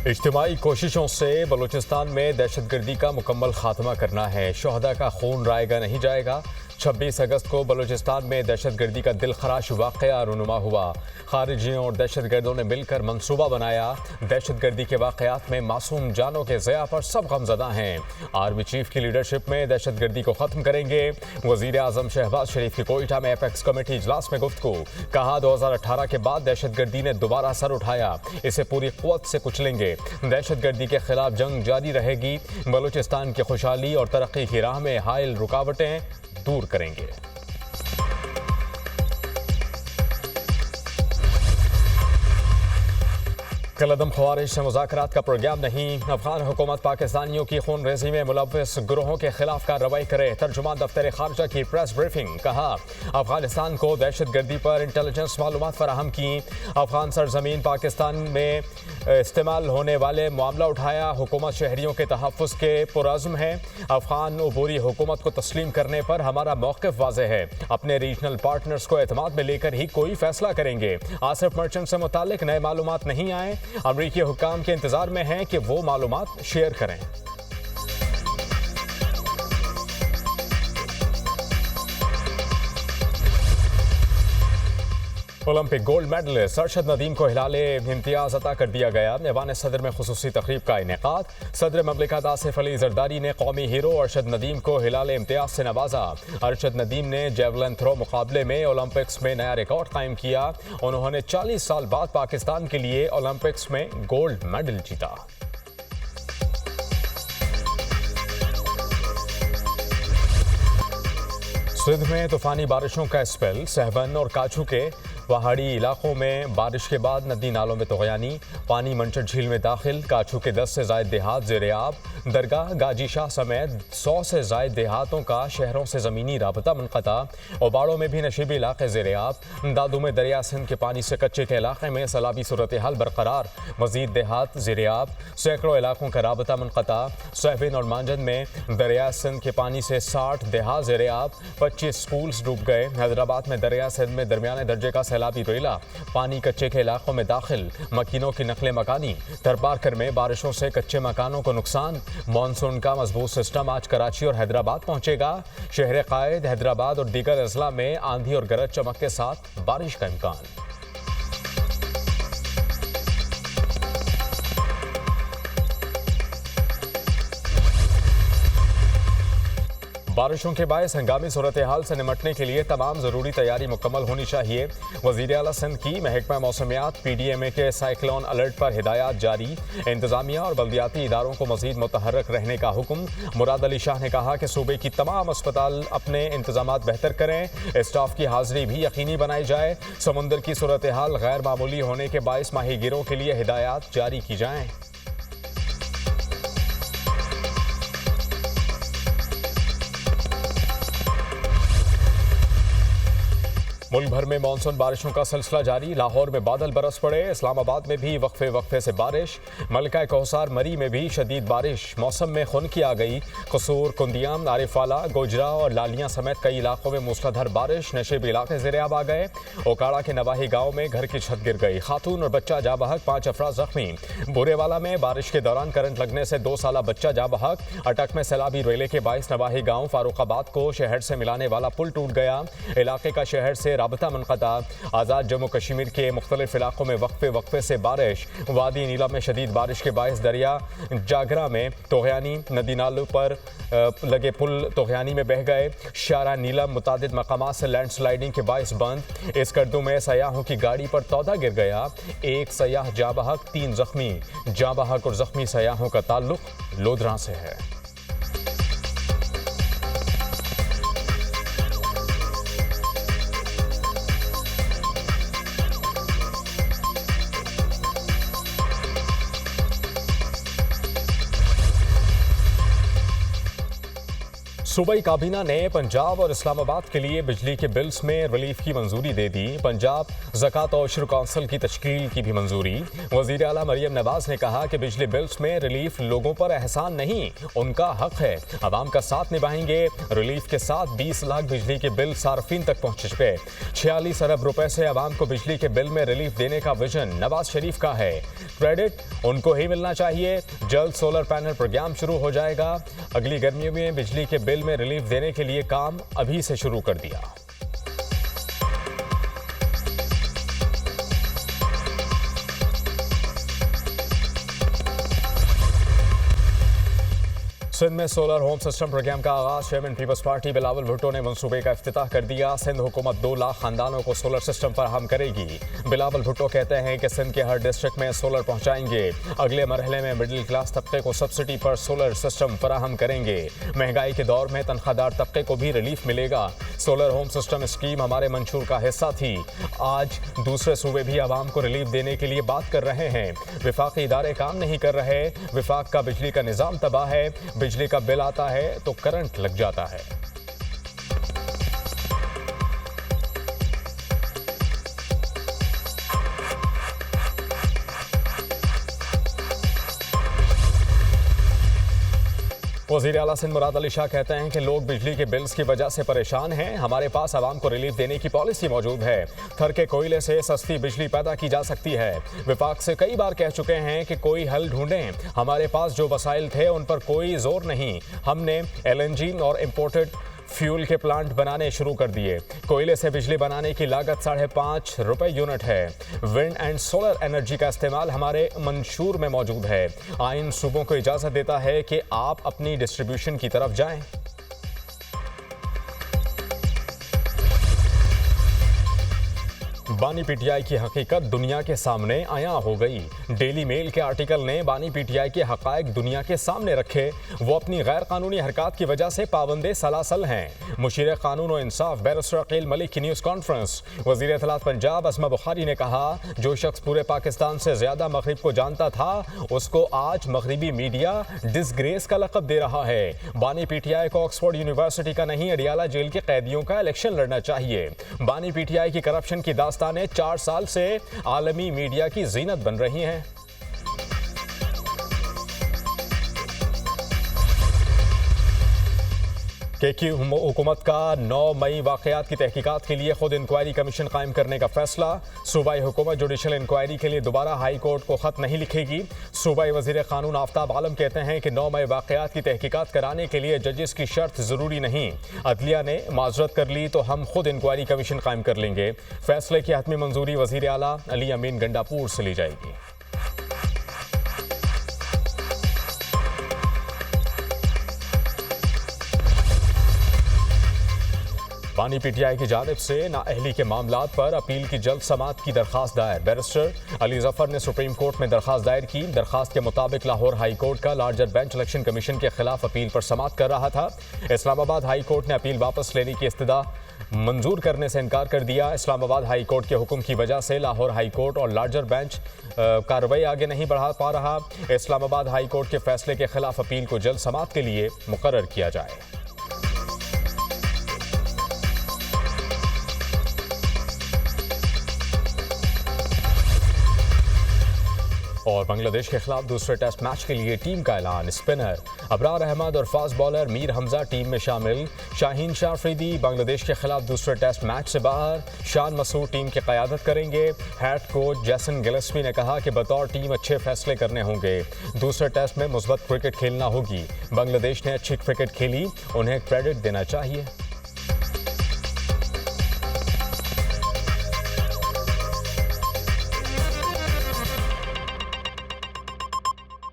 इज्तिमाई कोशिशों से बलूचिस्तान में दहशतगर्दी का मुकम्मल खात्मा करना है। शोहदा का खून रायगा नहीं जाएगा। 26 अगस्त को बलूचिस्तान में दहशतगर्दी का दिलखराश वाक़या रूनुमा हुआ। खारिजियों और दहशतगर्दों ने मिलकर मंसूबा बनाया। दहशतगर्दी के वाक़यात में मासूम जानों के ज़या पर सब गमज़दा हैं। आर्मी चीफ की लीडरशिप में दहशतगर्दी को ख़त्म करेंगे। वज़ीर आज़म शहबाज शरीफ की कोयटा में एपेक्स कमेटी इजलास में गुफ्तगू। कहा 2018 के बाद दहशतगर्दी ने दोबारा सर उठाया, इसे पूरी क़ुव्वत से कुचलेंगे। दहशतगर्दी के खिलाफ जंग जारी रहेगी। बलूचिस्तान की खुशहाली और तरक्की की राह में हाइल रुकावटें दूर करेंगे। कलदम ख्वारिश से मुज़ाकरात का प्रोग्राम नहीं। अफगान हुकूमत पाकिस्तानियों की खून रेजी में मुलव्वस ग्रोहों के खिलाफ कार्रवाई करे। तर्जुमान दफ्तर खारजा की प्रेस ब्रीफिंग। कहा अफगानिस्तान को दहशतगर्दी पर इंटेलिजेंस मालूमात फराहम की। अफगान सरजमीन पाकिस्तान में इस्तेमाल होने वाले मामला उठाया। हुकूमत शहरियों के तहफ़्फ़ुज़ के पुरज़्म है। अफगान अबूरी हुकूमत को तस्लीम करने पर हमारा मौक़िफ़ वाज़ेह है। अपने रीजनल पार्टनर्स को एतमाद में लेकर ही कोई फैसला करेंगे। आसिफ मर्चेंट से मुतालिक नए मालूमात नहीं आए। अमरीकी हुक्काम के इंतजार में हैं कि वो मालूमात शेयर करें। Olympic gold medallist Arshad Nadeem को हिलाले इम्तियाज अता कर दिया गया। ऐवान सदर में खुसूसी तकरीब का इनेकाद। सदर ममलिकत आसिफ अली जरदारी ने कौमी हीरो अरशद नदीम को हिलाले इम्तियाज से नवाजा। अरशद नदीम ने जेवलिन थ्रो मुकाबले में ओलंपिक्स में नया रिकॉर्ड कायम किया। उन्होंने 40 साल बाद पाकिस्तान के लिए ओलंपिक्स में गोल्ड मेडल जीता। सिंध में तूफानी बारिशों का स्पेल। सहवन और काछू के पहाड़ी इलाकों में बारिश के बाद नदी नालों में तगयानी। पानी मंचर झील में दाखिल। काछू के 10 से ज़ायद देहात ज़ेर-ए-आब। दरगाह गाजी शाह समेत 100 से ज़ायद देहातों का शहरों से ज़मीनी राबता मुनक़ता। ओबाड़ों में भी नशीबी इलाके ज़ेर-ए-आब। दादू में दरिया सिंध के पानी से कच्चे के इलाके में सैलाबी सूरत हाल बरकरार। मज़ीद देहात ज़ेर-ए-आब। सैकड़ों इलाकों का राबता मुनक़ता। सहबिन और मांजन में दरिया सिंध के पानी से 60 देहात ज़ेर-ए-आब। 25 स्कूल्स डूब गए। हैदराबाद में दरिया सिंध में दरमियाने दर्जे का सैलाबी रेला। पानी कच्चे के इलाकों में दाखिल। मकीनों की नकले मकानी। तरबारकर में बारिशों से कच्चे मकानों को नुकसान। मानसून का मजबूत सिस्टम आज कराची और हैदराबाद पहुंचेगा। शहर कायद, हैदराबाद और दीगर अजला में आंधी और गरज चमक के साथ बारिश का इम्कान। बारिशों के बायस हंगामी सूरत हाल से निमटने के लिए तमाम ज़रूरी तैयारी मुकम्मल होनी चाहिए। वज़ीर आला सिंध की महकमा मौसमियात PDMA के साइक्लोन अलर्ट पर हिदायत जारी। इंतज़ामिया और बल्दियाती इदारों को मज़ीद मुतहर्रक रहने का हुक्म। मुराद अली शाह ने कहा कि सूबे की तमाम अस्पताल अपने इंतजामात बेहतर करें। स्टाफ की हाज़िरी भी यकीनी बनाई जाए। समुंदर की सूरत हाल गैर मामूली होने के बायस माहीगीरों के लिए हिदायत जारी की जाएँ। मुल्क भर में मानसून बारिशों का सिलसिला जारी। लाहौर में बादल बरस पड़े। इस्लामाबाद में भी वक्फे वक्फे से बारिश। मलका कौसार मरी में भी शदीद बारिश। मौसम में खुनकी आ गई। कसूर, कुंदियाम, आरिफाला, गोजरा और लालियां समेत कई इलाकों में मूसलाधार बारिश। नशेबी इलाके ज़ेर-ए-आब आ गए। ओकाड़ा के नवाही गांव में घर की छत गिर गई। खातून और बच्चा जा बहक, 5 अफराद जख्मी। बुरेवाला में बारिश के दौरान करंट लगने से 2 साला बच्चा जा बहक। अटक में सैलाबी रेले के बायस नवाही गांव फारूकाबाद को शहर से मिलाने वाला पुल टूट गया। इलाके का शहर से राबता मुनक़ता। आज़ाद जम्मू कश्मीर के मुख्तलिफ इलाकों में वक्फे वक्फे से बारिश। वादी नीला में शदीद बारिश के बायस दरिया जागरा में तोगयानी। नदी नालों पर लगे पुल तोगयानी में बह गए। शारा नीलम मुतादिद मकामात से लैंडस्लाइडिंग के बायस बंद। इस गर्दू में सयाहों की गाड़ी पर तौदा गिर गया। 1 सयाह जाँ बहक, 3 जख्मी। जाँ बहक और जख्मी सयाहों का ताल्लुक लोधरा से है। सूबाई काबीना ने पंजाब और इस्लामाबाद के लिए बिजली के बिल्स में रिलीफ की मंजूरी दे दी। पंजाब ज़कात और उश्र कौंसिल की तश्कील की भी मंजूरी। वज़ीर आला मरियम नवाज ने कहा कि बिजली बिल्स में रिलीफ लोगों पर एहसान नहीं, उनका हक है। अवाम का साथ निभाएंगे। रिलीफ के साथ 20 लाख बिजली के बिल सार्फिन तक पहुँच चुके। 46 अरब रुपए से अवाम को बिजली के बिल में रिलीफ देने का विजन नवाज शरीफ का है। क्रेडिट उनको ही मिलना चाहिए। जल्द सोलर पैनल प्रोग्राम शुरू हो जाएगा। अगली गर्मियों में बिजली के बिल में रिलीफ देने के लिए काम अभी से शुरू कर दिया। सिंध में सोलर होम सिस्टम प्रोग्राम का आगाज। चेयरमैन पीपल्स पार्टी बिलावल भुट्टो ने मंसूबे का इफ्तिताह कर दिया। सिंध हुकूमत 2 लाख खानदानों को सोलर सिस्टम फराहम करेगी। बिलावल भुट्टो कहते हैं कि सिंध के हर डिस्ट्रिक्ट में सोलर पहुंचाएंगे। अगले मरहले में मिडिल क्लास तबके को सब्सिडी पर सोलर सिस्टम फराहम करेंगे। महंगाई के दौर में तनख्वाहदार तबके को भी रिलीफ मिलेगा। सोलर होम सिस्टम स्कीम हमारे मंशूर का हिस्सा थी। आज दूसरे सूबे भी आवाम को रिलीफ देने के लिए बात कर रहे हैं। विफाकी इदारे काम नहीं कर रहे। विफाक का बिजली का निज़ाम तबाह है। बिजली का बिल आता है तो करंट लग जाता है। वज़ीर आला सिंध मुराद अली शाह कहते हैं कि लोग बिजली के बिल्स की वजह से परेशान हैं। हमारे पास आवाम को रिलीफ देने की पॉलिसी मौजूद है। थर के कोयले से सस्ती बिजली पैदा की जा सकती है। विफाक से कई बार कह चुके हैं कि कोई हल ढूंढें। हमारे पास जो वसाइल थे उन पर कोई जोर नहीं। हमने LNG और इम्पोर्टेड फ्यूल के प्लांट बनाने शुरू कर दिए। कोयले से बिजली बनाने की लागत 5.5 रुपए यूनिट है। विंड एंड सोलर एनर्जी का इस्तेमाल हमारे मंशूर में मौजूद है। आइन सूबों को इजाज़त देता है कि आप अपनी डिस्ट्रीब्यूशन की तरफ जाएं। बानी पीटीआई की हकीकत दुनिया के सामने आया हो गई। डेली मेल के आर्टिकल ने बानी पीटीआई के हकायक दुनिया के सामने रखे। वो अपनी गैर कानूनी हरकत की वजह से पाबंदे सलासल हैं। मुशीर कानून और इंसाफ बैरिस्टर अकील मलिक की न्यूज़ कॉन्फ्रेंस। वज़ीर इत्तलात पंजाब असमा बुखारी ने कहा, जो शख्स पूरे पाकिस्तान से ज़्यादा मगरिब को जानता था उसको आज मगरिबी मीडिया डिसग्रेस का लक़ब दे रहा है। बानी पीटीआई को ऑक्सफोर्ड यूनिवर्सिटी का नहीं, अडियाला जेल के कैदियों का इलेक्शन लड़ना चाहिए। बानी पीटीआई की करप्शन की दास्तान 4 साल से आलमी मीडिया की जीनत बन रही हैं। KQ हुकूमत का 9 मई वाक़यात की तहकीकात के लिए खुद इंक्वायरी कमीशन कायम करने का फैसला। सूबाई हुकूमत जुडिशल इंक्वायरी के लिए दोबारा हाई कोर्ट को खत नहीं लिखेगी। सूबाई वज़ीर कानून आफ्ताब आलम कहते हैं कि 9 मई वाक़यात की तहकीकात कराने के लिए जजेस की शर्त ज़रूरी नहीं। अदलिया ने माजरत कर ली तो हम खुद इंक्वायरी कमीशन कायम कर लेंगे। फैसले की हतमी मंजूरी वज़ीर आला अली अमीन गंडापुर से ली जाएगी। बानी पीटीआई की जानिब से नाअहली के मामलात पर अपील की जल्द समाअत की दरख्वास्त दायर। बैरिस्टर अली जफर ने सुप्रीम कोर्ट में दरख्वास्त दायर की। दरख्वास्त के मुताबिक लाहौर हाई कोर्ट का लार्जर बेंच इलेक्शन कमीशन के खिलाफ अपील पर समाअत कर रहा था। इस्लामाबाद हाई कोर्ट ने अपील वापस लेने की इस्तदा मंजूर करने से इनकार कर दिया। इस्लामाबाद हाई कोर्ट के हुक्म की वजह से लाहौर हाई कोर्ट और लार्जर बेंच कार्रवाई आगे नहीं बढ़ा पा रहा। इस्लामाबाद हाई कोर्ट के फैसले के खिलाफ अपील को जल्द समाअत के लिए मुकर्रर किया जाए। और बांग्लादेश के खिलाफ दूसरे टेस्ट मैच के लिए टीम का ऐलान। स्पिनर अबरार अहमद और fast bowler Mir Hamza team में शामिल। शाहीन शाह अफरीदी बांग्लादेश के खिलाफ दूसरे टेस्ट मैच से बाहर। शान मसूद टीम की क़यादत करेंगे। हेड कोच जैसन गिलेस्पी ने कहा कि बतौर टीम अच्छे फैसले करने होंगे। दूसरे टेस्ट में मुस्बत क्रिकेट खेलना होगी। बांग्लादेश ने अच्छी क्रिकेट खेली, उन्हें क्रेडिट देना चाहिए।